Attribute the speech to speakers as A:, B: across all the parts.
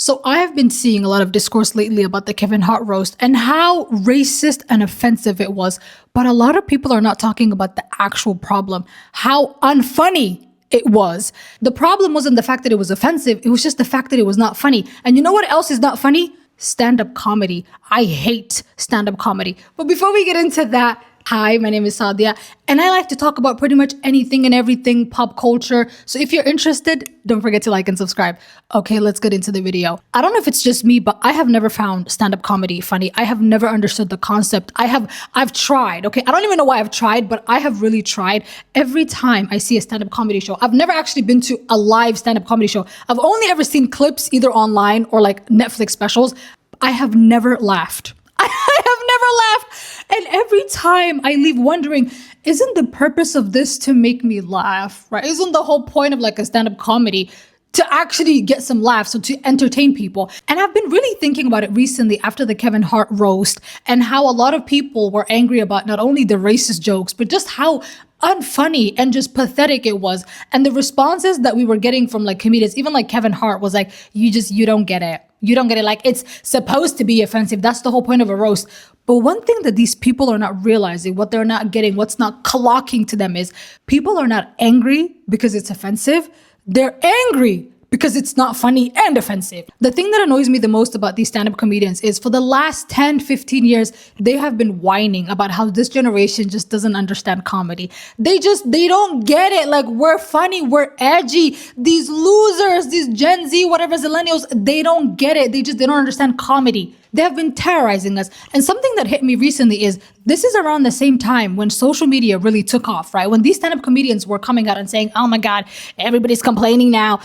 A: So I have been seeing a lot of discourse lately about the Kevin Hart roast and how racist and offensive it was. But a lot of people are not talking about the actual problem, how unfunny it was. The problem wasn't the fact that it was offensive. It was just the fact that it was not funny. And you know what else is not funny? Stand-up comedy. I hate stand-up comedy. But before we get into that, hi, my name is Sadia, and I like to talk about pretty much anything and everything pop culture. So if you're interested, don't forget to like and subscribe. Okay, let's get into the video. I don't know if it's just me, but I have never found stand-up comedy funny. I have never understood the concept. I've tried, okay? I don't even know why I've tried, but I have really tried. Every time I see a stand-up comedy show, I've never actually been to a live stand-up comedy show. I've only ever seen clips either online or like Netflix specials. I have never laughed. I have never laughed. And every time I leave wondering, isn't the purpose of this to make me laugh, right? Isn't the whole point of like a stand-up comedy to actually get some laughs, so to entertain people? And I've been really thinking about it recently after the Kevin Hart roast and how a lot of people were angry about not only the racist jokes, but just how unfunny and just pathetic it was. And the responses that we were getting from like comedians, even like Kevin Hart was like, you don't get it. You don't get it. Like, it's supposed to be offensive. That's the whole point of a roast. But one thing that these people are not realizing, what they're not getting, what's not clocking to them is people are not angry because it's offensive. They're angry because it's not funny and offensive. The thing that annoys me the most about these stand-up comedians is for the last 10, 15 years, they have been whining about how this generation just doesn't understand comedy. They don't get it. Like, we're funny, we're edgy. These losers, these Gen Z, whatever, millennials, they don't get it. They don't understand comedy. They have been terrorizing us. And something that hit me recently is this is around the same time when social media really took off, right? When these stand-up comedians were coming out and saying, oh my God, everybody's complaining now.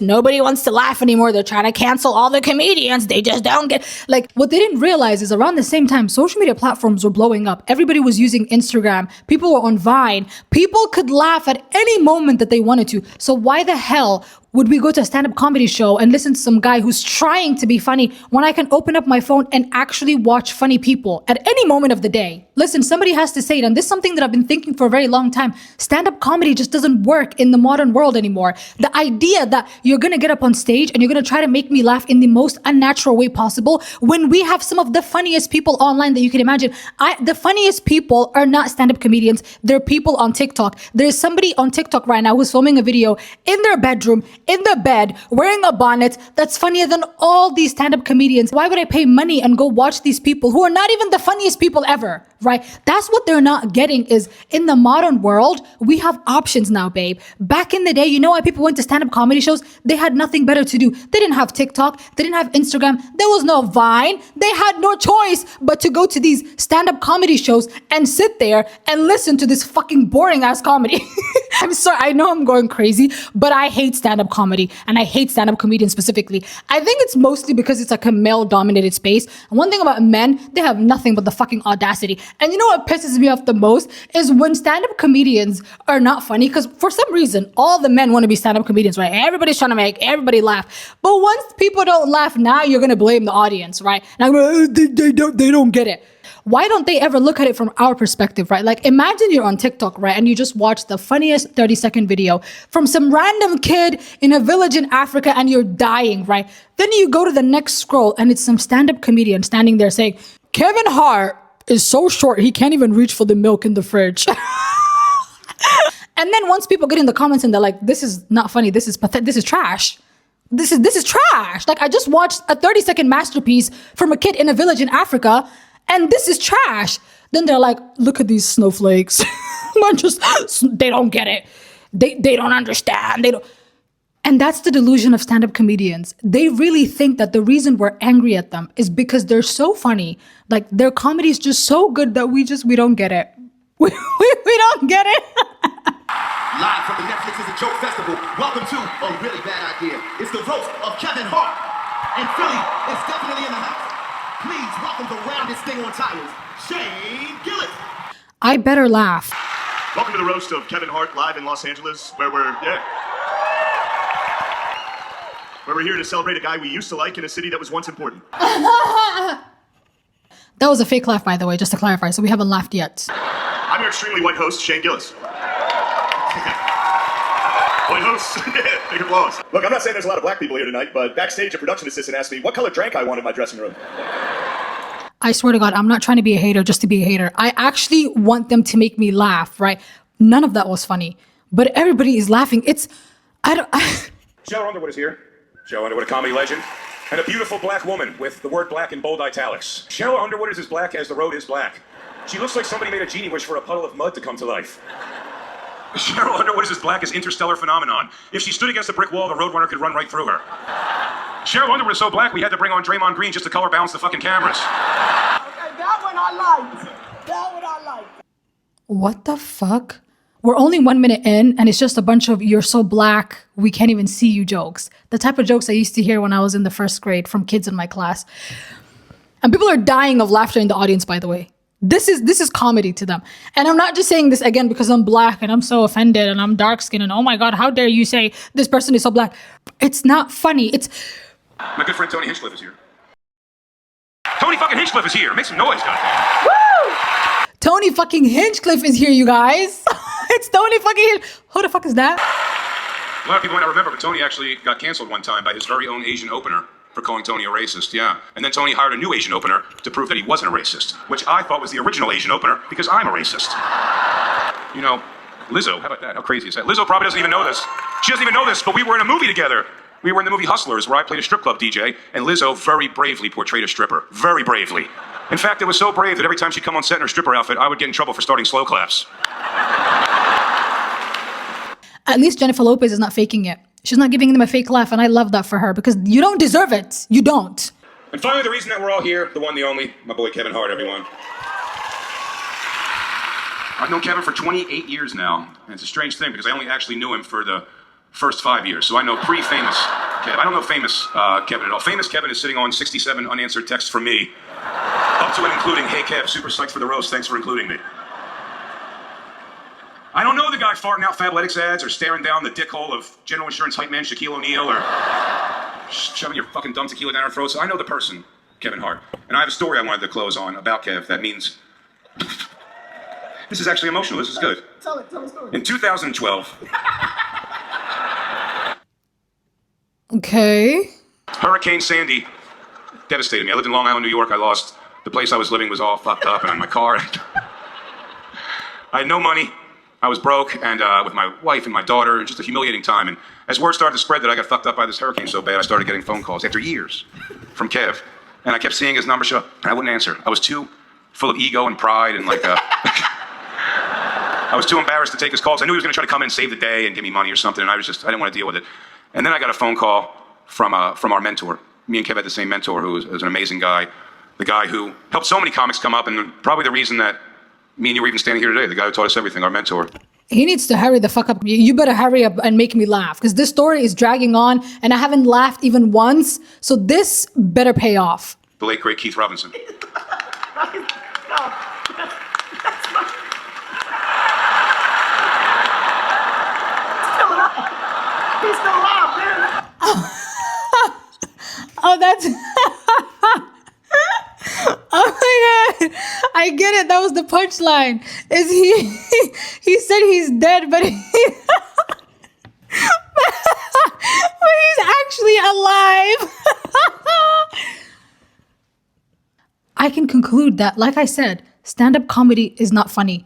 A: Nobody wants to laugh anymore. They're trying to cancel all the comedians. They just don't get, like, what they didn't realize is around the same time, social media platforms were blowing up. Everybody was using Instagram. People were on Vine. People could laugh at any moment that they wanted to. So why the hell would we go to a stand-up comedy show and listen to some guy who's trying to be funny when I can open up my phone and actually watch funny people at any moment of the day? Listen, somebody has to say it, and this is something that I've been thinking for a very long time. Stand-up comedy just doesn't work in the modern world anymore. The idea that you're gonna get up on stage and you're gonna try to make me laugh in the most unnatural way possible when we have some of the funniest people online that you can imagine. The funniest people are not stand-up comedians. They're people on TikTok. There's somebody on TikTok right now who's filming a video in their bedroom, in the bed, wearing a bonnet, that's funnier than all these stand-up comedians. Why would I pay money and go watch these people who are not even the funniest people ever, right? That's what they're not getting is in the modern world, we have options now, babe. Back in the day, you know why people went to stand-up comedy shows? They had nothing better to do. They didn't have TikTok. They didn't have Instagram. There was no Vine. They had no choice but to go to these stand-up comedy shows and sit there and listen to this fucking boring ass comedy. I'm sorry, I know I'm going crazy, but I hate stand-up comedy and I hate stand-up comedians specifically. I think it's mostly because it's like a male-dominated space. And one thing about men, they have nothing but the fucking audacity. And you know what pisses me off the most is when stand-up comedians are not funny, because for some reason, all the men want to be stand-up comedians, right? Everybody's trying to make everybody laugh. But once people don't laugh, now you're going to blame the audience, right? Now they don't get it. Why don't they ever look at it from our perspective, right? Like, imagine you're on TikTok, right? And you just watch the funniest 30-second video from some random kid in a village in Africa and you're dying, right? Then you go to the next scroll and it's some stand-up comedian standing there saying, Kevin Hart is so short, he can't even reach for the milk in the fridge. And then once people get in the comments and they're like, this is not funny, this is pathetic, this is trash. This is trash. Like, I just watched a 30-second masterpiece from a kid in a village in Africa and this is trash. Then they're like, look at these snowflakes. They don't get it. They don't understand. And that's the delusion of stand-up comedians. They really think that the reason we're angry at them is because they're so funny. Like, their comedy is just so good that we don't get it. We don't get it.
B: Live from the Netflix is a Joke Festival. Welcome to A Really Bad Idea. It's the roast of Kevin Hart. And Philly is definitely in the house. Please welcome the roundest thing on tires, Shane Gillis.
A: I better laugh.
C: Welcome to the roast of Kevin Hart live in Los Angeles, where we're here to celebrate a guy we used to like in a city that was once important.
A: That was a fake laugh, by the way, just to clarify, so we haven't laughed yet.
C: I'm your extremely white host, Shane Gillis. White House. Big applause. Look, I'm not saying there's a lot of black people here tonight, but backstage, a production assistant asked me what color drank I wanted in my dressing room.
A: I swear to God, I'm not trying to be a hater just to be a hater. I actually want them to make me laugh, right? None of that was funny, but everybody is laughing.
C: Shell Underwood is here. Shell Underwood, a comedy legend. And a beautiful black woman with the word black in bold italics. Shell Underwood is as black as the road is black. She looks like somebody made a genie wish for a puddle of mud to come to life. Cheryl Underwood is as black as interstellar phenomenon. If she stood against a brick wall, the Roadrunner could run right through her. Cheryl Underwood is so black, we had to bring on Draymond Green just to color balance the fucking cameras.
D: Okay, that one I liked. That one I liked.
A: What the fuck? We're only 1 minute in, and it's just a bunch of "you're so black, we can't even see you" jokes. The type of jokes I used to hear when I was in the first grade from kids in my class. And people are dying of laughter in the audience, by the way. This is comedy to them. And I'm not just saying this again because I'm black and I'm so offended and I'm dark skinned and oh my God, how dare you say this person is so black. It's not funny.
C: My good friend Tony Hinchcliffe is here. Tony fucking Hinchcliffe is here. Make some noise, goddamn.
A: Woo! Tony fucking Hinchcliffe is here, you guys. It's Tony fucking Hinchcliffe. Who the fuck is that?
C: A lot of people might not remember, but Tony actually got canceled one time by his very own Asian opener for calling Tony a racist, yeah. And then Tony hired a new Asian opener to prove that he wasn't a racist, which I thought was the original Asian opener because I'm a racist. You know, Lizzo, how about that? How crazy is that? Lizzo probably doesn't even know this. She doesn't even know this, but we were in a movie together. We were in the movie Hustlers, where I played a strip club DJ, and Lizzo very bravely portrayed a stripper. Very bravely. In fact, it was so brave that every time she'd come on set in her stripper outfit, I would get in trouble for starting slow claps.
A: At least Jennifer Lopez is not faking it. She's not giving them a fake laugh, and I love that for her because you don't deserve it. You don't.
C: And finally, the reason that we're all here, the one, the only, my boy Kevin Hart, everyone. I've known Kevin for 28 years now, and it's a strange thing because I only actually knew him for the first 5 years, so I know pre-famous Kevin. I don't know famous Kevin at all. Famous Kevin is sitting on 67 unanswered texts from me, up to and including, "Hey Kev, super psyched for the roast, thanks for including me." I don't know the guy farting out Fabletics ads or staring down the dick hole of General Insurance hype man Shaquille O'Neal or shoving your fucking dumb tequila down our throats. I know the person, Kevin Hart. And I have a story I wanted to close on about Kev that means... This is actually emotional. This is good.
D: Tell the story.
C: In 2012...
A: Okay.
C: Hurricane Sandy devastated me. I lived in Long Island, New York. I lost... The place I was living was all fucked up and my car... I had no money. I was broke, and with my wife and my daughter, just a humiliating time. And as word started to spread that I got fucked up by this hurricane so bad, I started getting phone calls after years from Kev. And I kept seeing his number show up, and I wouldn't answer. I was too full of ego and pride, and I was too embarrassed to take his calls. I knew he was going to try to come in and save the day and give me money or something, and I didn't want to deal with it. And then I got a phone call from our mentor. Me and Kev had the same mentor, who was an amazing guy. The guy who helped so many comics come up, and probably the reason that me and you were even standing here today, the guy who taught us everything, our mentor.
A: He needs to hurry the fuck up. You better hurry up and make me laugh because this story is dragging on and I haven't laughed even once. So this better pay off.
C: The late, great Keith Robinson.
D: He's still alive, man.
A: Oh, that's... Oh my God, I get it. That was the punchline. Is he said he's dead, but but he's actually alive. I can conclude that, like I said, stand-up comedy is not funny.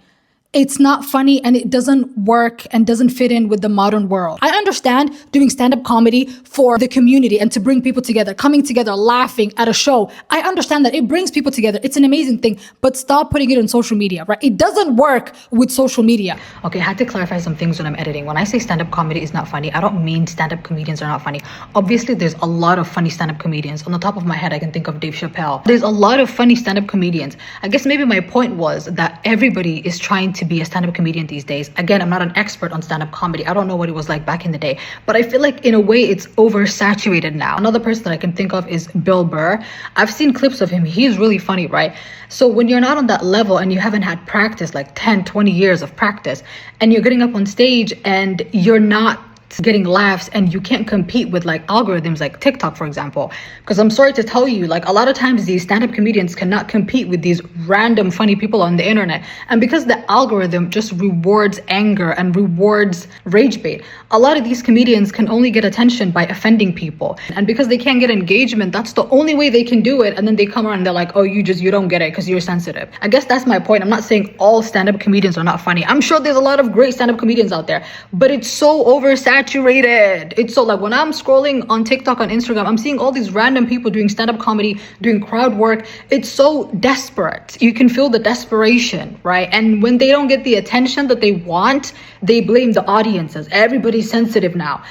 A: It's not funny and it doesn't work and doesn't fit in with the modern world. I understand doing stand-up comedy for the community and to bring people together, coming together, laughing at a show. I understand that it brings people together. It's an amazing thing, but stop putting it on social media, right? It doesn't work with social media. Okay, I had to clarify some things when I'm editing. When I say stand-up comedy is not funny, I don't mean stand-up comedians are not funny. Obviously, there's a lot of funny stand-up comedians. On the top of my head, I can think of Dave Chappelle. There's a lot of funny stand-up comedians. I guess maybe my point was that everybody is trying to be a stand-up comedian these days. Again, I'm not an expert on stand-up comedy. I don't know what it was like back in the day, but I feel like in a way it's oversaturated now. Another person that I can think of is Bill Burr. I've seen clips of him. He's really funny, right? So when you're not on that level and you haven't had practice, like 10, 20 years of practice, and you're getting up on stage and you're not getting laughs, and you can't compete with like algorithms like TikTok, for example. Because I'm sorry to tell you, like a lot of times these stand-up comedians cannot compete with these random funny people on the internet. And because the algorithm just rewards anger and rewards rage bait, a lot of these comedians can only get attention by offending people. And because they can't get engagement, that's the only way they can do it. And then they come around and they're like, oh, you don't get it because you're sensitive. I guess that's my point. I'm not saying all stand-up comedians are not funny. I'm sure there's a lot of great stand-up comedians out there, but it's so oversaturated. It's so like when I'm scrolling on TikTok, on Instagram, I'm seeing all these random people doing stand-up comedy, doing crowd work. It's so desperate. You can feel the desperation, right? And when they don't get the attention that they want, they blame the audiences. Everybody's sensitive now.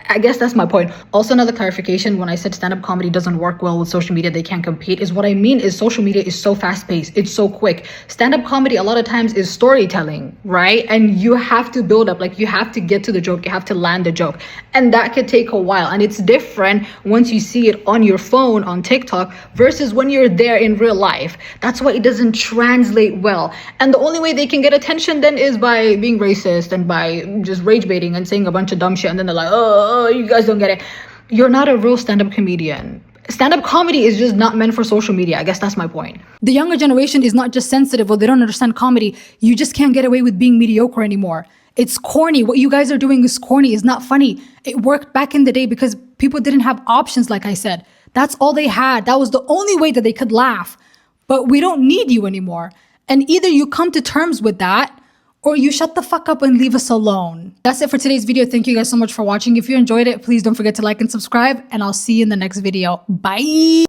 A: I guess that's my point. Also, another clarification, when I said stand-up comedy doesn't work well with social media, they can't compete, is what I mean is social media is so fast-paced, it's so quick. Stand-up comedy a lot of times is storytelling, right? And you have to build up, like you have to get to the joke, you have to land the joke. And that could take a while. And it's different once you see it on your phone, on TikTok, versus when you're there in real life. That's why it doesn't translate well. And the only way they can get attention then is by being racist and by just rage baiting and saying a bunch of dumb shit. And then they're like, oh, you guys don't get it. You're not a real stand-up comedian. Stand-up comedy is just not meant for social media. I guess that's my point. The younger generation is not just sensitive or they don't understand comedy. You just can't get away with being mediocre anymore. It's corny. What you guys are doing is corny. It's not funny. It worked back in the day because people didn't have options, like I said. That's all they had. That was the only way that they could laugh. But we don't need you anymore. And either you come to terms with that, or you shut the fuck up and leave us alone. That's it for today's video. Thank you guys so much for watching. If you enjoyed it, please don't forget to like and subscribe, and I'll see you in the next video. Bye.